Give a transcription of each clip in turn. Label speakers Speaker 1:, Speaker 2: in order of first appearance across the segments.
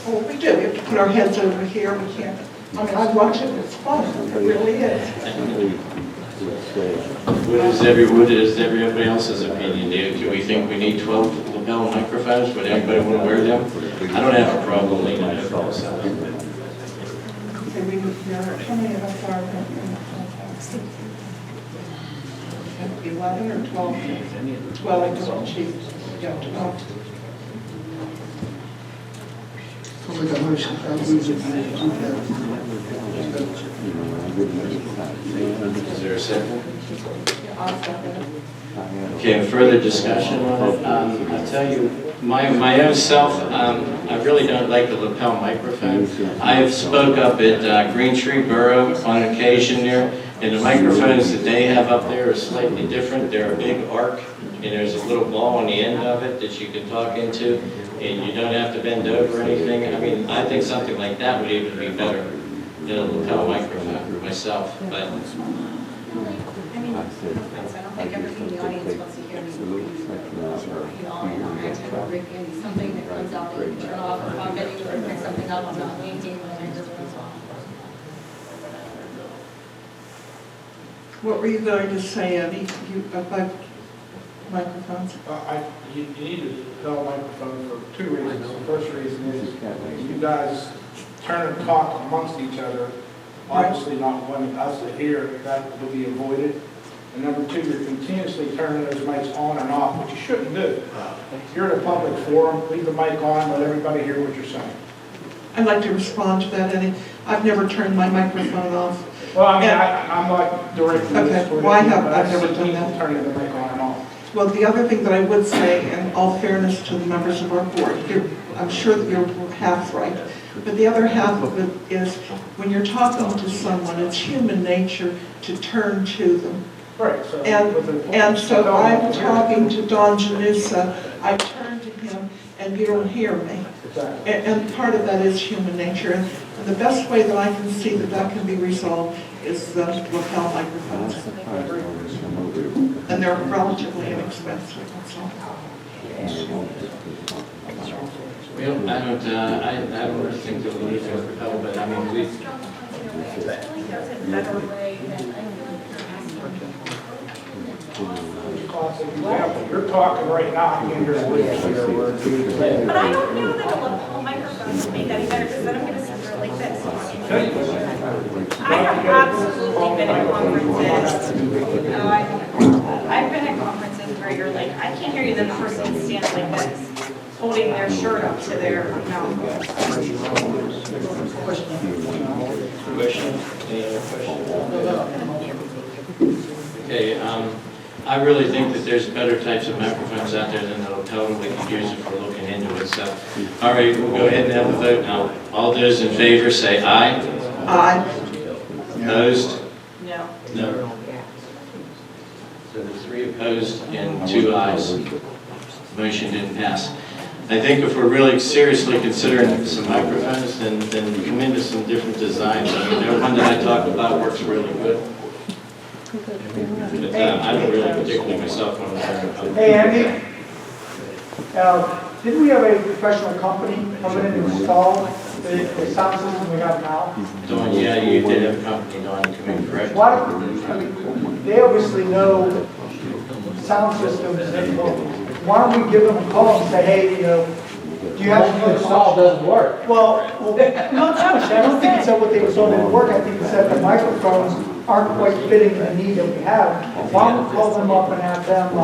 Speaker 1: Well, we do. We have to put our heads over here. We can't. I mean, I watch it. It's fun. It really is.
Speaker 2: What is everybody else's opinion? Do we think we need 12 lapel microphones? Would anybody want to wear them? I don't have a problem leaning over also.
Speaker 1: Okay, how many of us are 11 or 12? 12 and 12 chiefs. Yeah, 12.
Speaker 3: I'll make a motion. I'll lose it.
Speaker 2: Is there a second?
Speaker 1: I'll second it.
Speaker 2: Okay, further discussion on it. I'll tell you, my own self, I really don't like the lapel microphone. I have spoke up at Green Tree Borough on occasion there, and the microphones that they have up there are slightly different. They're a big arc, and there's a little ball on the end of it that you can talk into, and you don't have to bend over or anything. I mean, I think something like that would even be better than a lapel microphone myself, but.
Speaker 4: I mean, I don't think everything the audience wants to hear me. You know, and I tend to bring in something that comes out that you can turn off, or if I'm bidding or pick something up, I'm not maintaining the things as well.
Speaker 1: What were you going to say, Eddie? About microphones?
Speaker 5: You need a lapel microphone for two reasons. The first reason is you guys turn and talk amongst each other. Obviously not wanting us to hear, that will be avoided. And number two, you're continuously turning those mics on and off, which you shouldn't do. You're in a public forum, leave the mic on, let everybody hear what you're saying.
Speaker 1: I'd like to respond to that, Eddie. I've never turned my microphone off.
Speaker 5: Well, I mean, I'm not directing this
Speaker 1: Okay,
Speaker 5: toward
Speaker 1: well,
Speaker 5: you,
Speaker 1: I've
Speaker 5: but
Speaker 1: never
Speaker 5: see
Speaker 1: done
Speaker 5: people
Speaker 1: that.
Speaker 5: turning the mic on and off.
Speaker 1: Well, the other thing that I would say, in all fairness to the members of our board, I'm sure that you're half right, but the other half of it is when you're talking to someone, it's human nature to turn to them.
Speaker 5: Right. So
Speaker 1: And so I'm talking to Don Janusa, I turn to him, and you don't hear me.
Speaker 5: Exactly.
Speaker 1: And part of that is human nature. And the best way that I can see that that can be resolved is the lapel microphones. And they're relatively inexpensive, that's all.
Speaker 2: Well, I don't really think that we need to repel, but I mean, we.
Speaker 5: Classic example. You're talking right now, I can hear the words here.
Speaker 6: But I don't know that a lapel microphone would make any better, because then I'm going to sit there like this. I have absolutely been at conferences. I've been at conferences where you're like, I can't hear you, then the person stands like this, holding their shirt up to their mouth.
Speaker 2: Question? Any other questions? Okay, I really think that there's better types of microphones out there than the lapel, and we can use it for looking into it. So, all right, we'll go ahead and have a vote now. All those in favor say aye.
Speaker 1: Aye.
Speaker 2: Opposed?
Speaker 6: No.
Speaker 2: No. So the 3 opposed and 2 ayes. Motion didn't pass. I think if we're really seriously considering some microphones, then come into some different designs. I mean, the one that I talked about works really good. But I don't really particularly myself want to turn it on.
Speaker 3: Hey, Andy. Didn't we have a professional company come in and install the sound system we have now?
Speaker 2: Dawn, yeah, you did have a company, Dawn, come in, correct?
Speaker 3: Why, I mean, they obviously know sound systems, and why don't we give them a call and say, hey, you know, do you have something installed doesn't work? Well, not so much. I don't think it's that what they were told didn't work. I think it's that the microphones aren't quite fitting the need that we have. Why don't we call them up and have them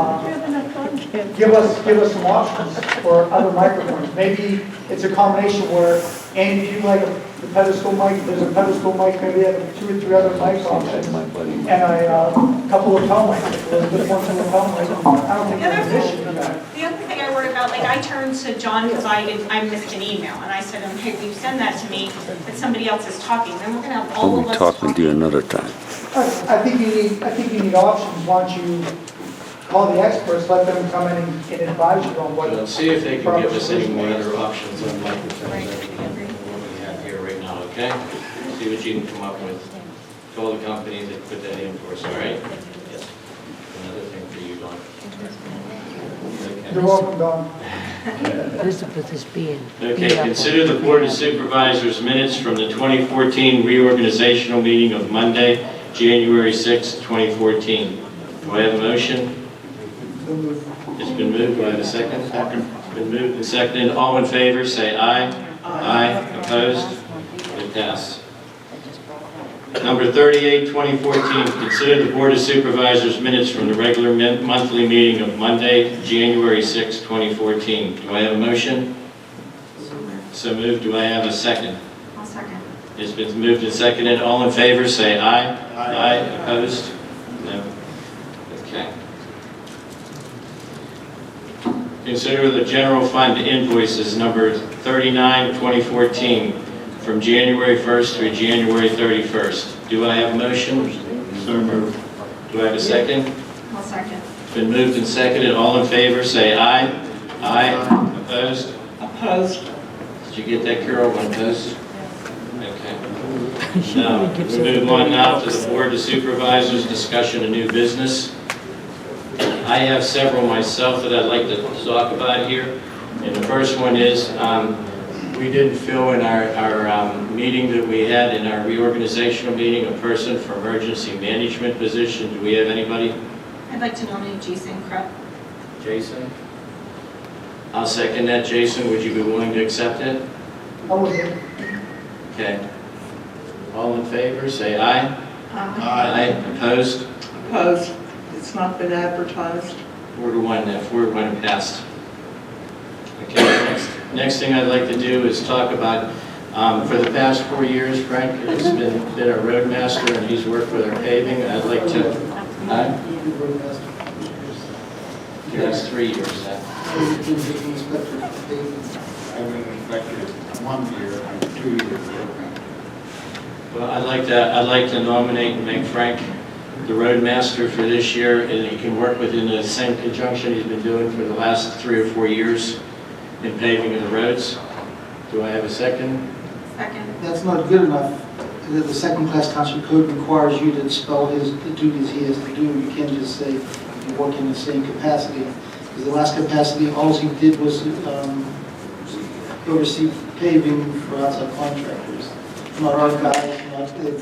Speaker 3: give us some options for other microphones? Maybe it's a combination where, Andy, if you like the pedestal mic, there's a pedestal mic, maybe they have 2 or 3 other mic options, and a couple of tone mics. There's one single tone mic. I don't think there's an issue with that.
Speaker 6: The other thing I worry about, like I turned to John because I missed an email, and I said, hey, will you send that to me, but somebody else is talking, then we're going to have all of us talking.
Speaker 7: to you another time.
Speaker 3: I think you need options. Why don't you call the experts, let them come in and advise you on what.
Speaker 2: Well, see if they can give us any more other options on microphones than what we have here right now, okay? See what you can come up with. Call the company that put that in for us, all right? Yes. Another thing for you, Dawn.
Speaker 3: You're welcome, Don.
Speaker 7: Elizabeth is being.
Speaker 2: Okay, consider the Board of Supervisors minutes from the 2014 reorganizational meeting of Monday, January 6, 2014. Do I have a motion? It's been moved. Do I have a second? Second. Been moved and seconded. All in favor, say aye. Aye. Opposed? It passed. Number 38, 2014, consider the Board of Supervisors minutes from the regular monthly meeting of Monday, January 6, 2014. Do I have a motion? So moved. Do I have a second?
Speaker 4: I'll second.
Speaker 2: It's been moved and seconded. All in favor, say aye. Aye. Opposed? No. Okay. Consider the general fund invoices number 39, 2014, from January 1st through January 31st. Do I have a motion? So moved. Do I have a second?
Speaker 4: I'll second.
Speaker 2: It's been moved and seconded. All in favor, say aye. Aye. Opposed?
Speaker 1: Opposed?
Speaker 2: Did you get that, Carol? One opposed? Okay. Now, we move on now to the Board of Supervisors, discussion of new business. I have several myself that I'd like to talk about here. And the first one is, we didn't fill in our meeting that we had in our reorganizational meeting, a person for emergency management position. Do we have anybody?
Speaker 4: I'd like to nominate Jason Krupp.
Speaker 2: Jason? I'll second that. Jason, would you be willing to accept it?
Speaker 3: I would.
Speaker 2: Okay. All in favor, say aye. Aye. Opposed?
Speaker 1: Opposed? It's not been advertised.
Speaker 2: 4-1, that 4-1 passed. Okay, next thing I'd like to do is talk about, for the past 4 years, Frank has been our roadmaster and he's worked with our paving. I'd like to, that's 3 years now.
Speaker 8: I've been inspected 1 year and 2 years.
Speaker 2: Well, I'd like to nominate and make Frank the roadmaster for this year, and he can work within the same conjunction he's been doing for the last 3 or 4 years in paving of the roads. Do I have a second?
Speaker 4: Second.
Speaker 9: That's not good enough. The second-class township code requires you to spell the duties he has to do. You can't just say you work in the same capacity. Because the last capacity, all he did was oversee paving for outside contractors. Not our guys, they have nothing to do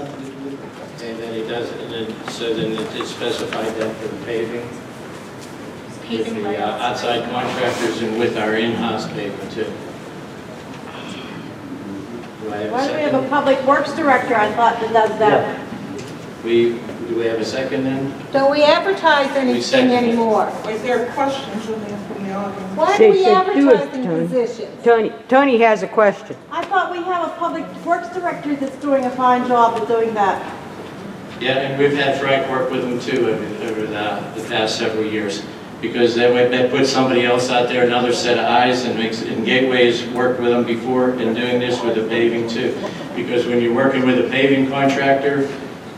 Speaker 9: with it.
Speaker 2: And then he does it, and then, so then it's specified that for the paving, with
Speaker 4: Paving
Speaker 2: the
Speaker 4: by
Speaker 2: outside contractors and with our in-house paving too. Do I have a
Speaker 10: Why do we have a
Speaker 2: second?
Speaker 10: public works director, I thought, that does that?
Speaker 2: Do we have a second then?
Speaker 10: Don't we advertise anything
Speaker 2: second it.
Speaker 10: anymore?
Speaker 1: Is there questions from the audience?
Speaker 10: Why do we
Speaker 7: They said do it,
Speaker 10: advertising
Speaker 7: Tony.
Speaker 10: positions?
Speaker 7: Tony has a question.
Speaker 10: I thought we have a public works director that's doing a fine job of doing that.
Speaker 2: Yeah, and we've had Frank work with them too over the past several years, because they put somebody else out there, another set of eyes, and Gateway's worked with them before in doing this with the paving too. Because when you're working with a paving contractor,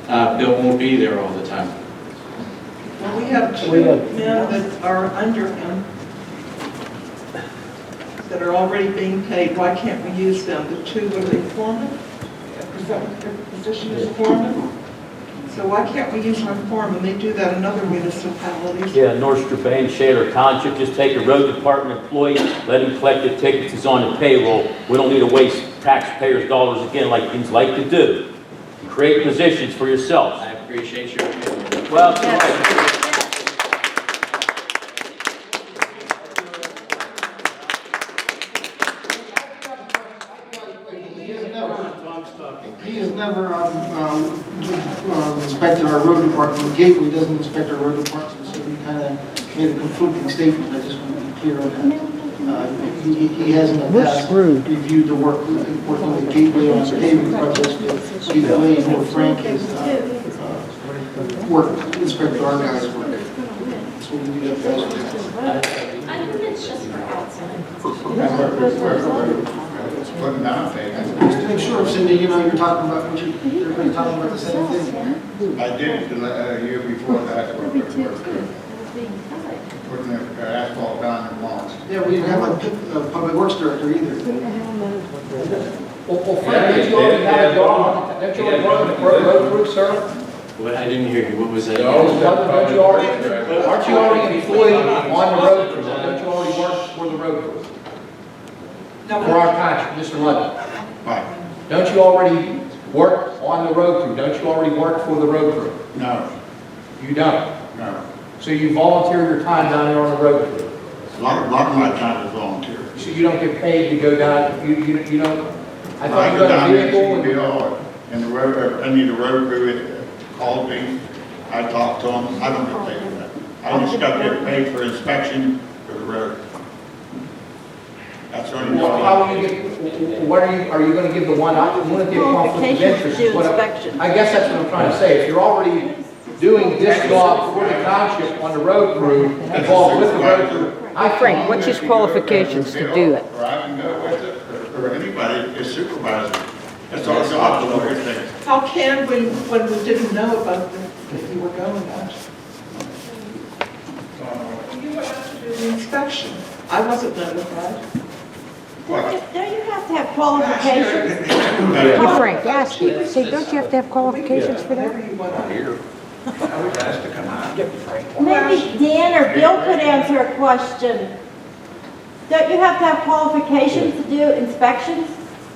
Speaker 2: Bill won't be there all the time.
Speaker 1: Well, we have 2 men that are under him that are already being paid. Why can't we use them? The 2 are the foreman? Is that what their position is, foreman? So why can't we use our foreman? They do that in other municipalities.
Speaker 11: Yeah, North Strabane, Shaler Township, just take a road department employee, let him collect the tickets, he's on the payroll. We don't need to waste taxpayers' dollars again like things like to do. Create positions for yourself.
Speaker 2: I appreciate your opinion.
Speaker 11: Well, it's all right.
Speaker 9: He has never inspected our road department. Gateway doesn't inspect our road department, so we kind of made a conflicting statement. I just want to be clear on that. He has in the past reviewed the work, working with Gateway on paving projects, but Gateway and Frank has worked, inspected our guys' work. So we do that best.
Speaker 4: I think it's just for outside.
Speaker 8: It's putting down paving.
Speaker 9: Just to make sure, Cindy, you know, you're talking about, everybody's talking about the same thing.
Speaker 8: I did it the year before that, putting the asphalt down in Lawrence.
Speaker 9: Yeah, we didn't have a public works director either.
Speaker 5: Well, Frank, don't you already have a dog? Don't you already run the road crew, sir?
Speaker 2: What, I didn't hear you. What was that?
Speaker 5: Don't you already, aren't you already employed on the road crew? Don't you already work for the road crew?
Speaker 12: for our township, Mr. Levin?
Speaker 8: Right.
Speaker 12: Don't you already work on the road crew? Don't you already work for the road crew?
Speaker 8: No,
Speaker 12: You don't.
Speaker 8: no.
Speaker 12: So you volunteer your time down there on the road crew?
Speaker 8: A lot of my time is volunteer.
Speaker 12: So you don't get paid to go down, you don't, I
Speaker 8: I
Speaker 12: thought you
Speaker 8: go
Speaker 12: got a
Speaker 8: down there
Speaker 12: vehicle
Speaker 8: and
Speaker 12: and...
Speaker 8: be all, and the road, any of the road crew called me, I talked to them, I don't get paid for that. I just got get paid for inspection for the road. That's the only
Speaker 12: Well,
Speaker 8: job.
Speaker 12: how will you get, what are you gonna give the one, you wanna give conflict of
Speaker 10: Qualifications to
Speaker 12: interest?
Speaker 10: do
Speaker 12: is what I-
Speaker 10: inspections.
Speaker 12: I guess that's what I'm trying to say, if you're already doing this job for the township on the road crew, involved with the road crew.
Speaker 7: Hi, Frank, what's his qualifications to do it?
Speaker 8: Or I can go with it, or anybody, is supervisor. That's our job, to look at things.
Speaker 1: How can we, when we didn't know about that you were going out? You went out to do the inspection. I wasn't notified.
Speaker 10: Don't you have to have qualifications?
Speaker 7: Hey, Frank, ask you. Say, don't you have to have qualifications for that?
Speaker 1: Whenever you went out.
Speaker 8: I was asked to come out.
Speaker 10: Maybe Dan or Bill could answer a question. Don't you have to have qualifications to do inspections?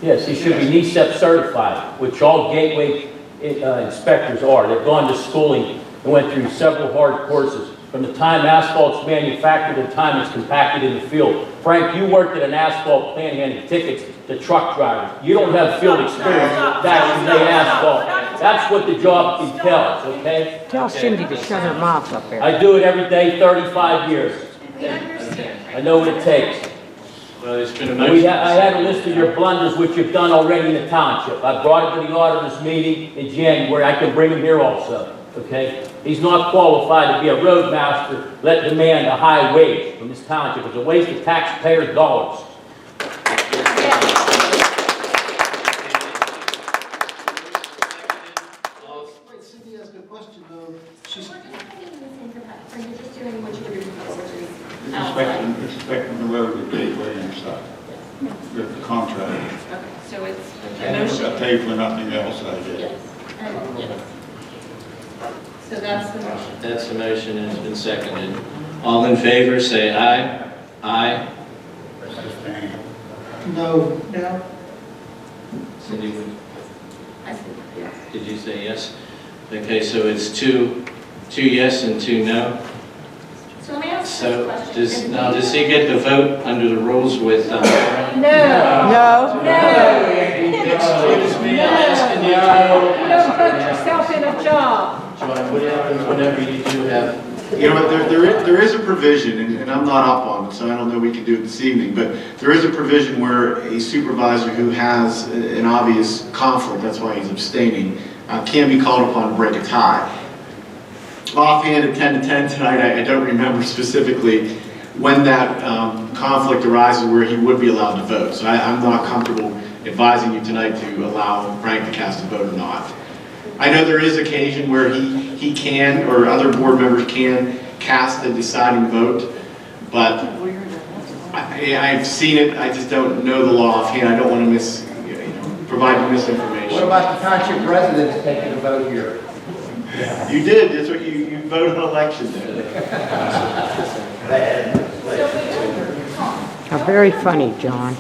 Speaker 11: Yes, he should be NESEP certified, which all gateway inspectors are. They've gone to schooling and went through several hard courses. From the time asphalt's manufactured to the time it's compacted in the field. Frank, you worked at an asphalt plant handing tickets to truck drivers. You don't have field experience to actually lay asphalt. That's what the job entails, okay?
Speaker 7: Tell Cindy to shut her mouth up there.
Speaker 11: I do it every day, 35 years.
Speaker 6: We understand.
Speaker 11: I know what it takes.
Speaker 2: Well, there's been a
Speaker 11: And
Speaker 2: motion.
Speaker 11: I had a list of your blunders, which you've done already in the township. I brought it to the auditors meeting in January. I can bring him here also, okay? He's not qualified to be a roadmaster, let demand a high wage from this township. It's a waste of taxpayers' dollars.
Speaker 9: Cindy asked a question though. She's,
Speaker 4: We're just putting this in for that, or you're just doing what you were doing before, which is
Speaker 8: Inspecting the road, the gateway and stuff. The contract.
Speaker 4: Okay, so it's a
Speaker 8: I never got
Speaker 4: motion.
Speaker 8: paid for nothing else I did.
Speaker 4: Yes, and yes. So that's the motion.
Speaker 2: That's the motion and it's been seconded. All in favor, say aye. Aye.
Speaker 9: no,
Speaker 1: No?
Speaker 2: Cindy,
Speaker 4: I see, yes.
Speaker 2: did you say yes? Okay, so it's two yes and two no.
Speaker 4: So let me ask
Speaker 2: So
Speaker 4: this question.
Speaker 2: does he get the vote under the rules with?
Speaker 7: No.
Speaker 2: Excuse me, I'm asking you.
Speaker 7: You don't put yourself in a job.
Speaker 2: John, what happens whenever you do have?
Speaker 13: You know, there is a provision, and I'm not up on it, so I don't know we can do it this evening, but there is a provision where a supervisor who has an obvious conflict, that's why he's abstaining, can be called upon to break a tie. Offhand at 10 to 10 tonight, I don't remember specifically when that conflict arises where he would be allowed to vote. So I'm not comfortable advising you tonight to allow Frank to cast a vote or not. I know there is occasion where he can, or other board members can, cast a deciding vote, but I've seen it, I just don't know the law offhand. I don't want to provide you misinformation.
Speaker 12: What about the township residents taking a vote here?
Speaker 13: You did, that's what you voted on election day.
Speaker 7: Very funny, John.